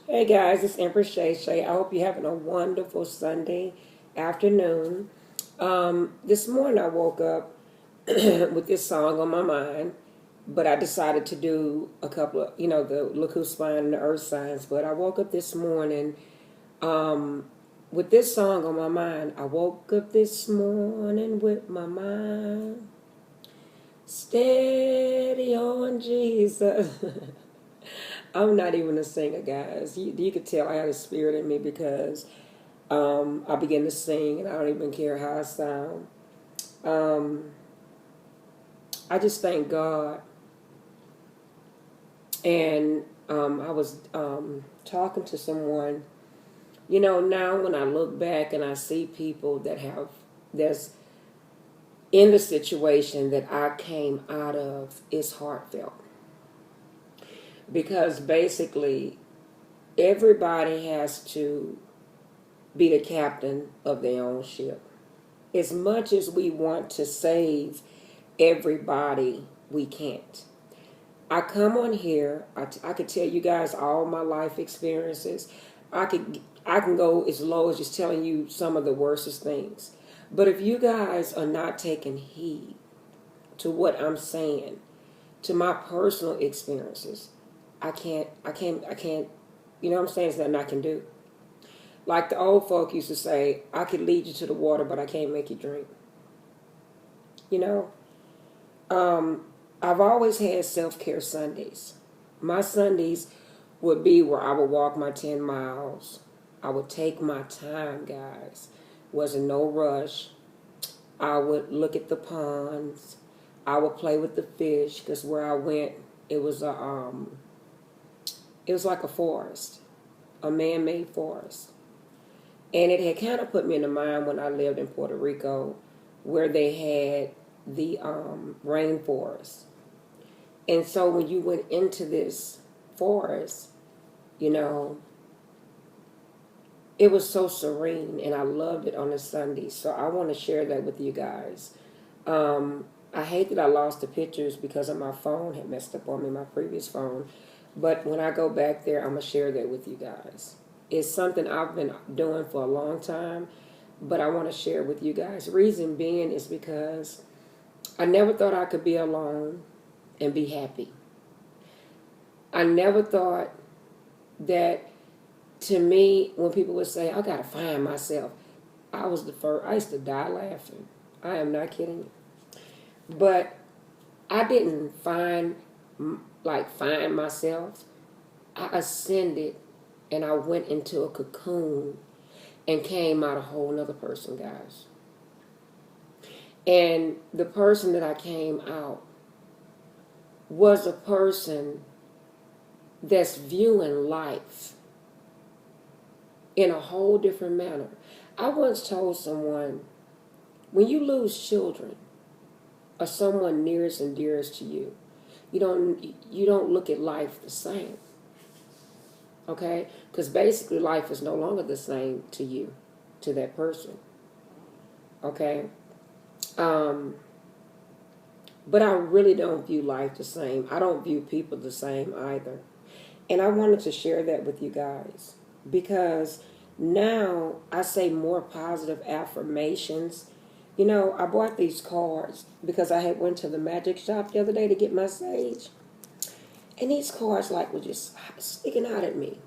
Hey guys, it's Empress Shay Shay. I hope you're having a wonderful Sunday afternoon. This morning I woke up with this song on my mind, but I decided to do a couple of, the Look Who's Spine and the Earth Signs. But I woke up this morning with this song on my mind. I woke up this morning with my mind steady on Jesus. I'm not even a singer, guys. You could tell I had a spirit in me because I begin to sing and I don't even care how I sound. Um, I just thank God. And I was talking to someone. Now when I look back and I see people that's in the situation that I came out of, it's heartfelt. Because basically, everybody has to be the captain of their own ship. As much as we want to save everybody, we can't. I come on here. I could tell you guys all my life experiences. I can go as low as just telling you some of the worstest things. But if you guys are not taking heed to what I'm saying, to my personal experiences, I can't. You know what I'm saying? It's nothing I can do. Like the old folk used to say, I could lead you to the water, but I can't make you drink. You know, um, I've always had self-care Sundays. My Sundays would be where I would walk my 10 miles. I would take my time, guys. Wasn't no rush. I would look at the ponds. I would play with the fish because where I went, it was it was like a forest, a man-made forest. And it had kind of put me in the mind when I lived in Puerto Rico where they had the rainforest. And so when you went into this forest, you know, it was so serene and I loved it on a Sunday. So I want to share that with you guys. I hate that I lost the pictures because of my phone had messed up on me, my previous phone. But when I go back there, I'm going to share that with you guys. It's something I've been doing for a long time, but I want to share with you guys. Reason being is because I never thought I could be alone and be happy. I never thought that, to me, when people would say, I got to find myself, I was the first. I used to die laughing. I am not kidding you. But I didn't find myself. I ascended and I went into a cocoon and came out a whole nother person, guys. And the person that I came out was a person that's viewing life in a whole different manner. I once told someone, when you lose children or someone nearest and dearest to you, you don't look at life the same. Okay? Because basically life is no longer the same to you, to that person. Okay? Um, but I really don't view life the same. I don't view people the same either. And I wanted to share that with you guys because now I say more positive affirmations. I bought these cards because I had went to the magic shop the other day to get my sage. And these cards were just sticking out at me.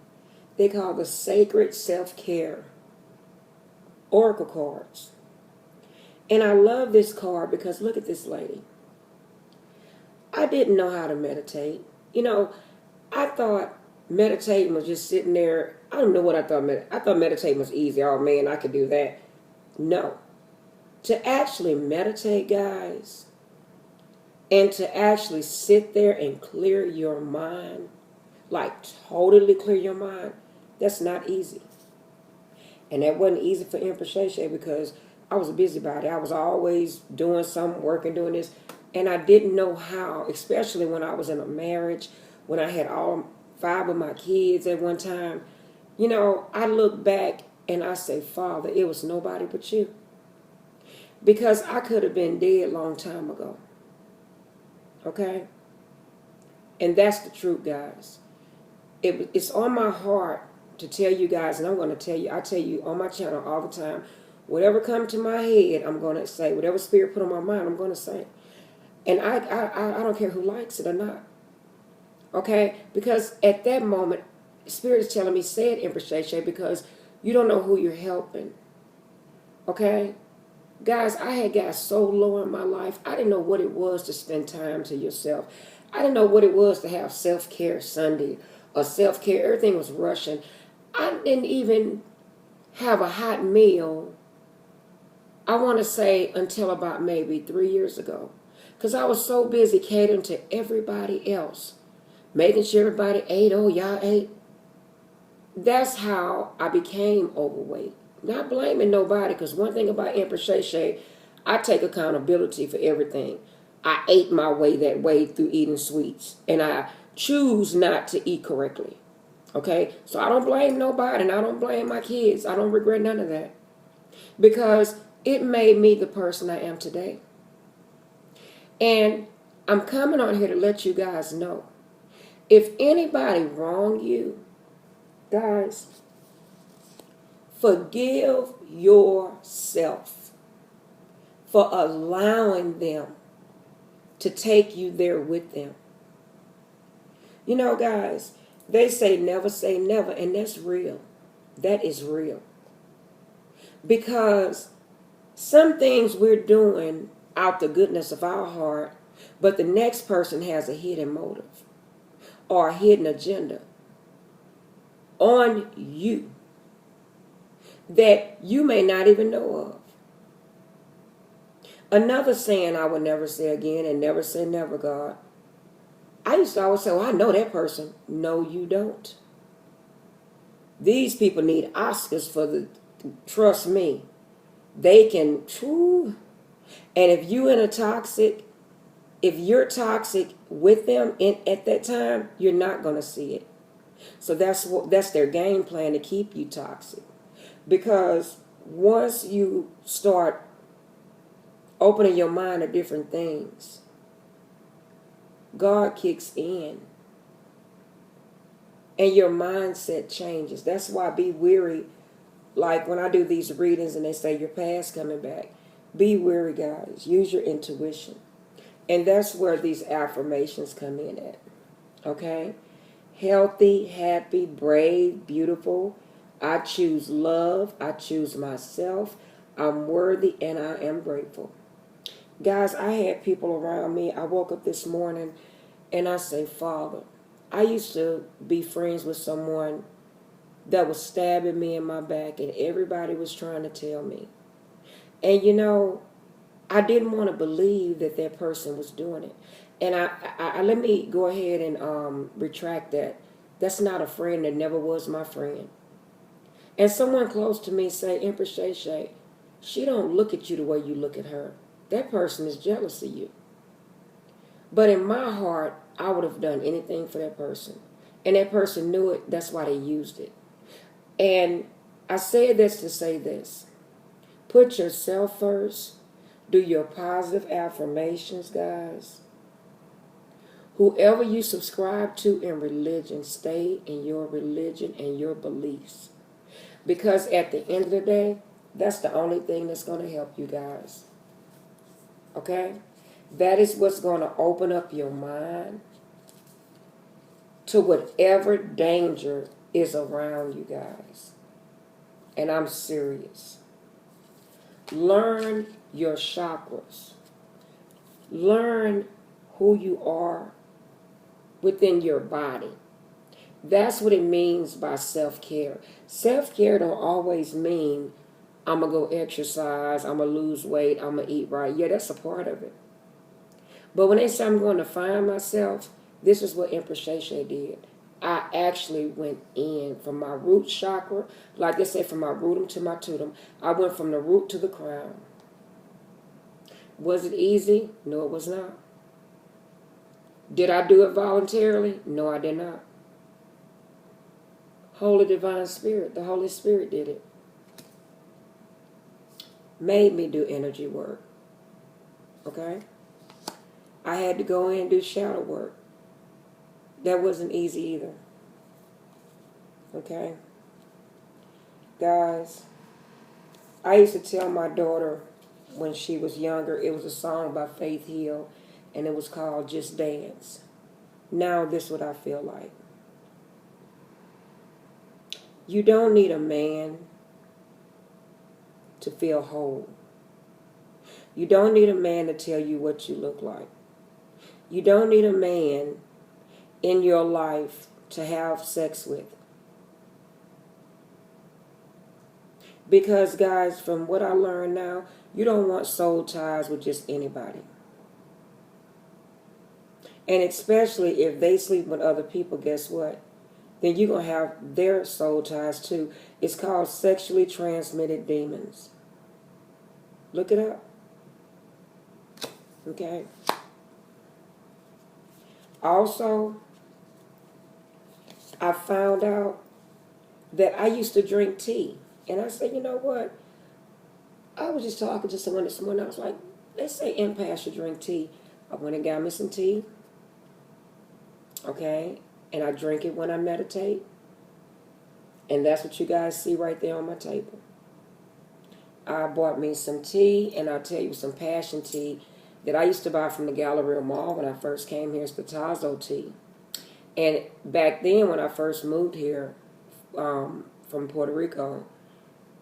They call the Sacred Self-Care Oracle cards. And I love this card because look at this lady. I didn't know how to meditate. I thought meditating was just sitting there. I don't know what I thought. I thought meditating was easy. Oh man, I could do that. No. To actually meditate, guys, and to actually sit there and clear your mind, like totally clear your mind, that's not easy. And that wasn't easy for Empress Shay Shay because I was a busybody. I was always doing something, working, doing this. And I didn't know how, especially when I was in a marriage, when I had all five of my kids at one time. I look back and I say, Father, it was nobody but you. Because I could have been dead a long time ago. Okay? And that's the truth, guys. it's on my heart to tell you guys, and I'm going to tell you, I tell you on my channel all the time, whatever comes to my head, I'm going to say. Whatever spirit put on my mind, I'm going to say. And I don't care who likes it or not. Okay? Because at that moment, Spirit is telling me, say it, Empress Shay Shay, because you don't know who you're helping. Okay? Guys, I had got so low in my life, I didn't know what it was to spend time to yourself. I didn't know what it was to have self-care Sunday or self-care. Everything was rushing. I didn't even have a hot meal, I want to say, until about maybe 3 years ago. Because I was so busy catering to everybody else. Making sure everybody ate. Oh, y'all ate. That's how I became overweight. Not blaming nobody, because one thing about Empress Shay Shay, I take accountability for everything. I ate my way that way through eating sweets, and I choose not to eat correctly. Okay? So I don't blame nobody, and I don't blame my kids. I don't regret none of that, because it made me the person I am today. And I'm coming on here to let you guys know, if anybody wrong you, guys, forgive yourself for allowing them to take you there with them. You know, guys, they say never, and that's real. That is real. Because some things we're doing out the goodness of our heart, but the next person has a hidden motive or a hidden agenda on you that you may not even know of. Another saying I would never say again, and never say never, God. I used to always say, well, I know that person. No, you don't. These people need Oscars for the, trust me, they can, and if you're toxic with them at that time, you're not going to see it. So that's their game plan, to keep you toxic. Because once you start opening your mind to different things, God kicks in and your mindset changes. That's why be weary. Like when I do these readings and they say your past coming back, be weary, guys. Use your intuition. And that's where these affirmations come in at. Okay? Healthy, happy, brave, beautiful. I choose love. I choose myself. I'm worthy and I am grateful. Guys, I had people around me. I woke up this morning and I say, Father, I used to be friends with someone that was stabbing me in my back, and everybody was trying to tell me. And you know, I didn't want to believe that that person was doing it. And I let me go ahead and retract that. That's not a friend. That never was my friend. And someone close to me say, Empress Shay Shay, she don't look at you the way you look at her. That person is jealous of you. But in my heart, I would have done anything for that person. And that person knew it. That's why they used it. And I say this to say this. Put yourself first. Do your positive affirmations, guys. Whoever you subscribe to in religion, stay in your religion and your beliefs. Because at the end of the day, that's the only thing that's going to help you guys. Okay? That is what's going to open up your mind to whatever danger is around you guys. And I'm serious. Learn your chakras. Learn who you are within your body. That's what it means by self-care. Self-care don't always mean I'm going to go exercise, I'm going to lose weight, I'm going to eat right. Yeah, that's a part of it. But when they say I'm going to find myself, this is what Empress Shay Shay did. I actually went in from my root chakra, like they said, from my rootum to my tutum. I went from the root to the crown. Was it easy? No, it was not. Did I do it voluntarily? No, I did not. Holy Divine Spirit, the Holy Spirit did it. Made me do energy work. Okay? I had to go in and do shadow work. That wasn't easy either. Okay? Guys, I used to tell my daughter when she was younger, it was a song by Faith Hill, and it was called Just Dance. Now this is what I feel like. You don't need a man to feel whole. You don't need a man to tell you what you look like. You don't need a man in your life to have sex with. Because, guys, from what I learned now, you don't want soul ties with just anybody. And especially if they sleep with other people, guess what? Then you're going to have their soul ties too. It's called sexually transmitted demons. Look it up. Okay? Also, I found out that I used to drink tea. And I said, you know what? I was just talking to someone this morning. I was like, let's say empaths should drink tea. I went and got me some tea. Okay? And I drink it when I meditate. And that's what you guys see right there on my table. I bought me some tea, and I'll tell you some passion tea that I used to buy from the Galleria Mall when I first came here. It's the Tazo tea. And back then when I first moved here from Puerto Rico,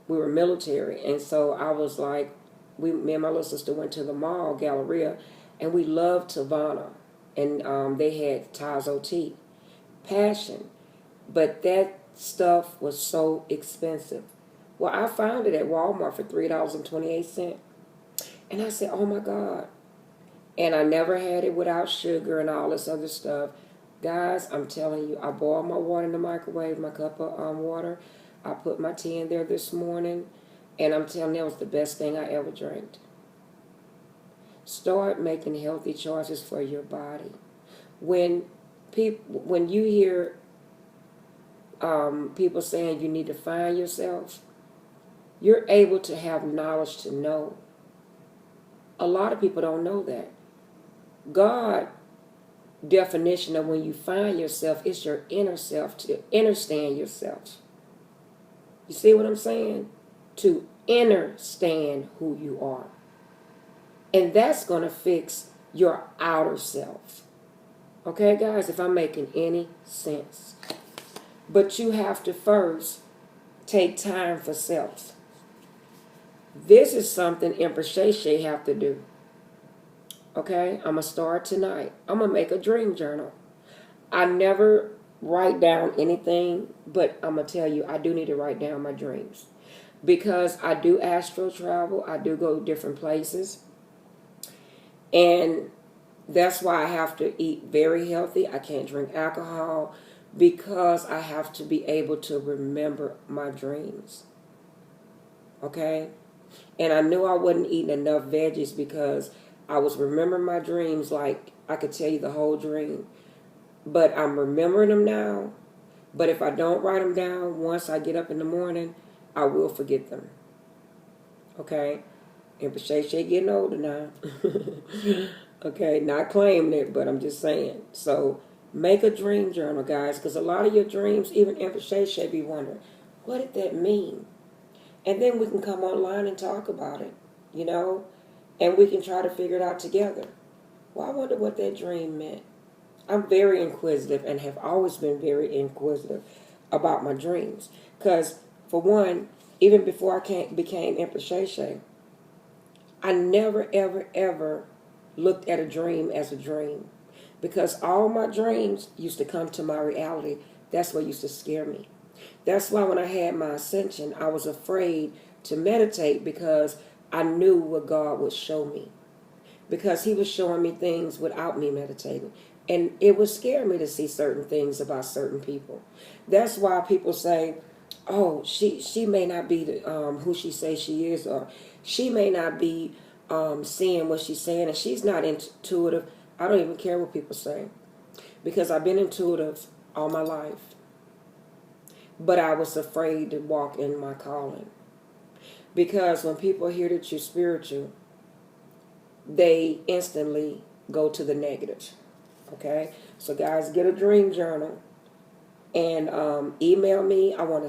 we were military. And so I was like, me and my little sister went to the mall, Galleria, and we loved Tavana. And they had Tazo tea. Passion. But that stuff was so expensive. Well, I found it at Walmart for $3.28. And I said, oh my God. And I never had it without sugar and all this other stuff. Guys, I'm telling you, I boiled my water in the microwave, my cup of water. I put my tea in there this morning. And I'm telling you, it was the best thing I ever drank. Start making healthy choices for your body. When you hear people saying you need to find yourself, you're able to have knowledge to know. A lot of people don't know that. God definition of when you find yourself is your inner self, to understand yourself. You see what I'm saying? To understand who you are. And that's going to fix your outer self. Okay, guys, if I'm making any sense. But you have to first take time for self. This is something Empress Shay Shay have to do. Okay, I'm going to start tonight. I'm going to make a dream journal. I never write down anything, but I'm going to tell you, I do need to write down my dreams. Because I do astral travel. I do go different places. And that's why I have to eat very healthy. I can't drink alcohol because I have to be able to remember my dreams. Okay? And I knew I wasn't eating enough veggies because I was remembering my dreams like I could tell you the whole dream. But I'm remembering them now. But if I don't write them down, once I get up in the morning, I will forget them. Okay? Empress Shay Shay getting older now. Okay, not claiming it, but I'm just saying. So make a dream journal, guys, because a lot of your dreams, even Empress Shay Shay be wondering, what did that mean? And then we can come online and talk about it, you know, and we can try to figure it out together. Well, I wonder what that dream meant. I'm very inquisitive and have always been very inquisitive about my dreams. Because, for one, even before I became Empress Shay Shay, I never, ever, ever looked at a dream as a dream. Because all my dreams used to come to my reality. That's what used to scare me. That's why when I had my ascension, I was afraid to meditate because I knew what God would show me. Because he was showing me things without me meditating. And it would scare me to see certain things about certain people. That's why people say, oh, she may not be who she says she is, or she may not be seeing what she's saying, and she's not intuitive. I don't even care what people say. Because I've been intuitive all my life. But I was afraid to walk in my calling. Because when people hear that you're spiritual, they instantly go to the negative. Okay? So guys, get a dream journal and email me. I want to